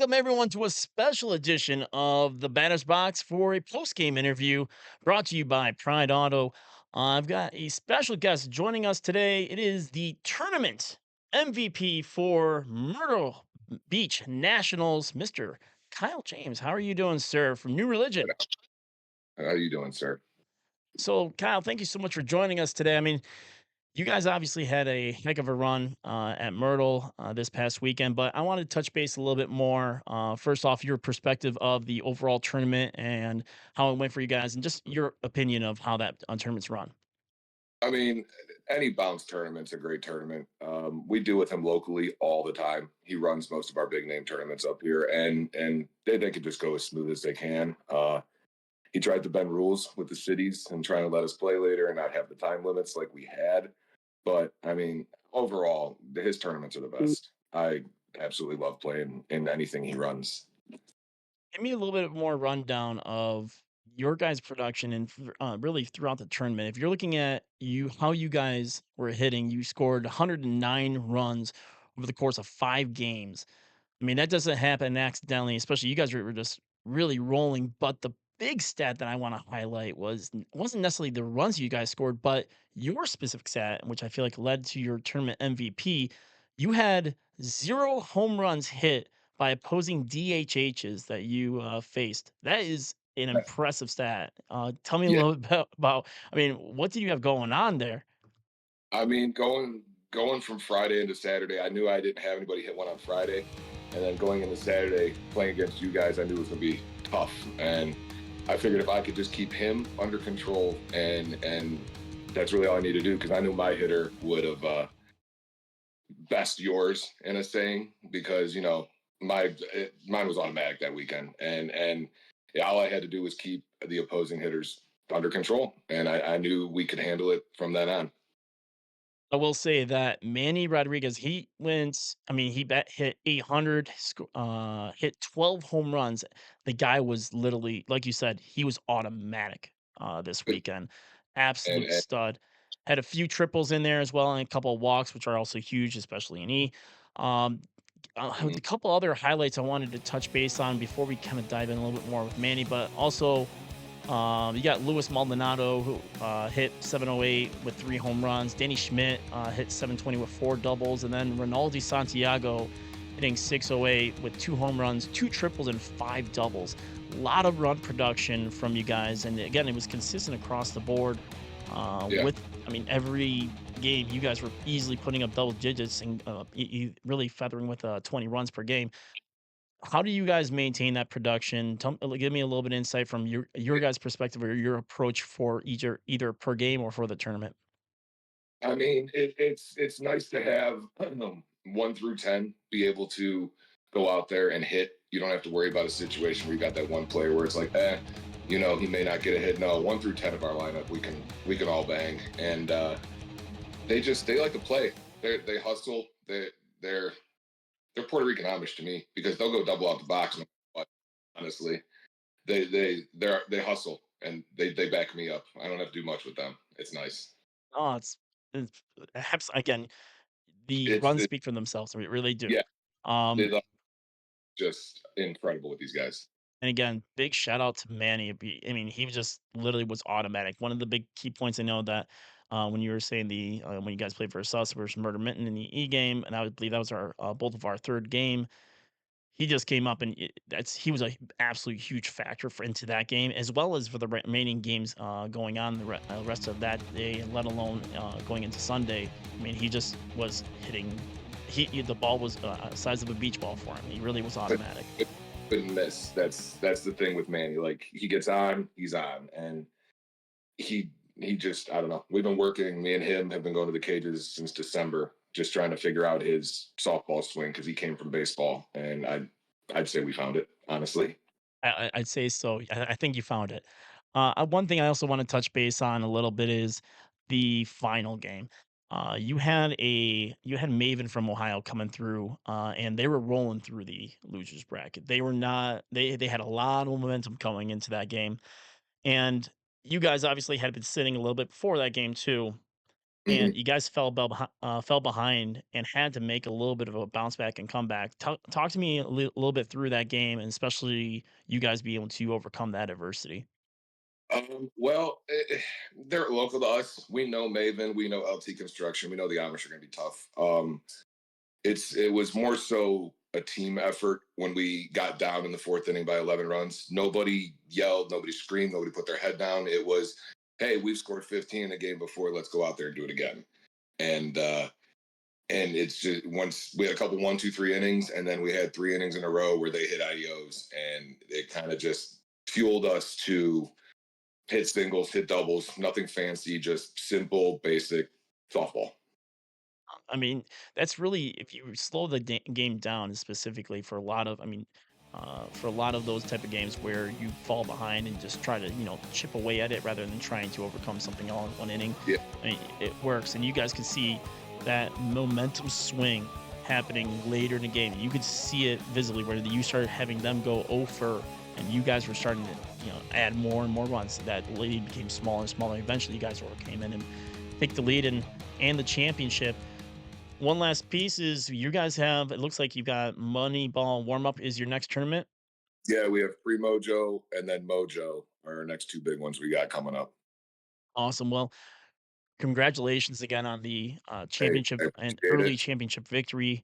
welcome everyone to a special edition of the Batter's Box for a post-game interview brought to you by Pride Auto. I've got a special guest joining us today. It is the tournament MVP for Myrtle Beach Nationals, Mr. Kyle James. How are you doing, sir, from New Religion? How you doing, sir? So, Kyle, thank you so much for joining us today. You guys obviously had a heck of a run at Myrtle this past weekend, but I wanted to touch base a little bit more. First off, your perspective of the overall tournament and how it went for you guys, and just your opinion of how that tournament's run. I mean, any bounce tournament's a great tournament. We do with him locally all the time. He runs most of our big name tournaments up here, and they can just go as smooth as they can. He tried to bend rules with the cities and trying to let us play later and not have the time limits like we had. But I mean, overall, his tournaments are the best. I absolutely love playing in anything he runs. Give me a little bit more rundown of your guys' production and really throughout the tournament. If you're looking at how you guys were hitting, you scored 109 runs over the course of 5 games. That doesn't happen accidentally, especially you guys were just really rolling. But the big stat that I want to highlight wasn't necessarily the runs you guys scored, but your specific stat, which I feel like led to your tournament MVP. You had 0 home runs hit by opposing DHHs that you faced. That is an impressive stat. Tell me a Yeah, little bit about. What did you have going on there? I mean, going from Friday into Saturday, I knew I didn't have anybody hit one on Friday, and then going into Saturday playing against you guys, I knew it was gonna be tough, and I figured if I could just keep him under control, and that's really all I need to do because I knew my hitter would have best yours in a saying because mine was automatic that weekend, and yeah, all I had to do was keep the opposing hitters under control, and I knew we could handle it from then on. I will say that Manny Rodriguez, he went. Hit 800, hit 12 home runs. The guy was literally, like you said, he was automatic this weekend. Absolute And stud. Had a few triples in there as well, and a couple of walks, which are also huge, especially in E. Um, mhm. a couple other highlights I wanted to touch base on before we kind of dive in a little bit more with Manny, but also you got Luis Maldonado who hit 708 with 3 home runs. Danny Schmidt hit 720 with 4 doubles, and then Ronaldo Santiago hitting 608 with 2 home runs, 2 triples, and 5 doubles. A lot of run production from you guys, and again, it was consistent across the board. Yeah. Every game you guys were easily putting up double digits and really feathering with 20 runs per game. How do you guys maintain that production? Give me a little bit of insight from your guys' perspective or your approach for either per game or for the tournament. I mean, it's nice to have 1 through 10 be able to go out there and hit. You don't have to worry about a situation where you got that one player where it's like, he may not get a hit. No, 1 through 10 of our lineup, we can all bang, and they like to play. They hustle. They're they're Puerto Rican Amish to me because they'll go double out the box. But honestly, they hustle and they back me up. I don't have to do much with them. It's nice. Oh, it's again, the It's runs it, speak for themselves. We really do. yeah. Um, They just incredible with these guys. and again, big shout out to Manny. He just literally was automatic. One of the big key points I know that when you were saying when you guys played for us versus Murder Minton in the E game, and I would believe that was our both of our third game. He just came up and he was a absolute huge factor for into that game as well as for the remaining games going on rest of that day, let alone going into Sunday. He just was hitting. The ball was size of a beach ball for him. He really was But automatic. couldn't miss. That's the thing with Manny. Like he gets on, he's on, and he just I don't know. We've been working. Me and him have been going to the cages since December, just trying to figure out his softball swing because he came from baseball, and I'd say we found it honestly. I'd say so. I think you found it. One thing I also want to touch base on a little bit is the final game. You had Maven from Ohio coming through, and they were rolling through the losers bracket. They were not. They had a lot of momentum coming into that game, and you guys obviously had been sitting a little bit before that game too. and Hmm. you guys fell behind and had to make a little bit of a bounce back and comeback. Talk to me little bit through that game, and especially you guys being able to overcome that adversity. Well, they're local to us. We know Maven. We know LT Construction. We know the Amish are going to be tough. It was more so a team effort when we got down in the fourth inning by 11 runs. Nobody yelled, nobody screamed, nobody put their head down. It was, hey, we've scored 15 in the game before. Let's go out there and do it again. And and it's just once we had a couple 1, 2, 3 innings, and then we had 3 innings in a row where they hit IEOs, and it kind of just fueled us to hit singles, hit doubles, nothing fancy, just simple, basic softball. I mean, that's really if you slow the game down specifically for a lot of, for a lot of those type of games where you fall behind and just try to, chip away at it rather than trying to overcome something all in one inning. Yeah, I mean, it works, and you guys can see that momentum swing happening later in the game. You could see it visibly where you started having them go over, and you guys were starting to, add more and more runs. That lead became smaller and smaller. Eventually, you guys overcame it and take the lead and the championship. One last piece is you guys have it looks like you've got Moneyball warm up is your next tournament. yeah, we have Pre Mojo and then Mojo are our next two big ones we got coming up. Awesome. Well, congratulations again on the Hey, championship I and appreciate early it. championship victory.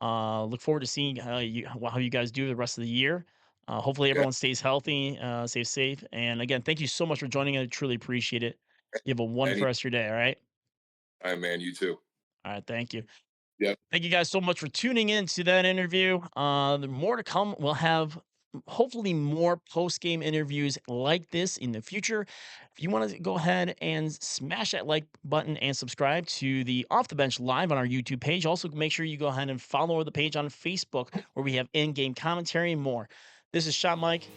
Look forward to seeing how you guys do the rest of the year. Hopefully Yeah, everyone stays healthy, stays safe. And again, thank you so much for joining. I truly appreciate it. You have a wonderful anytime, rest of your day. All right. man. You too. All right. Thank you. Yep. Thank you guys so much for tuning in to that interview. The more to come. We'll have hopefully more post game interviews like this in the future. If you want to go ahead and smash that like button and subscribe to the Off the Bench live on our YouTube page. Also, make sure you go ahead and follow the page on Facebook where we have in game commentary and more. This is Shot Mike.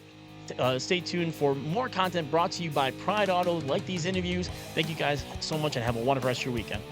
Stay tuned for more content brought to you by Pride Auto, like these interviews. Thank you guys so much and have a wonderful rest of your weekend.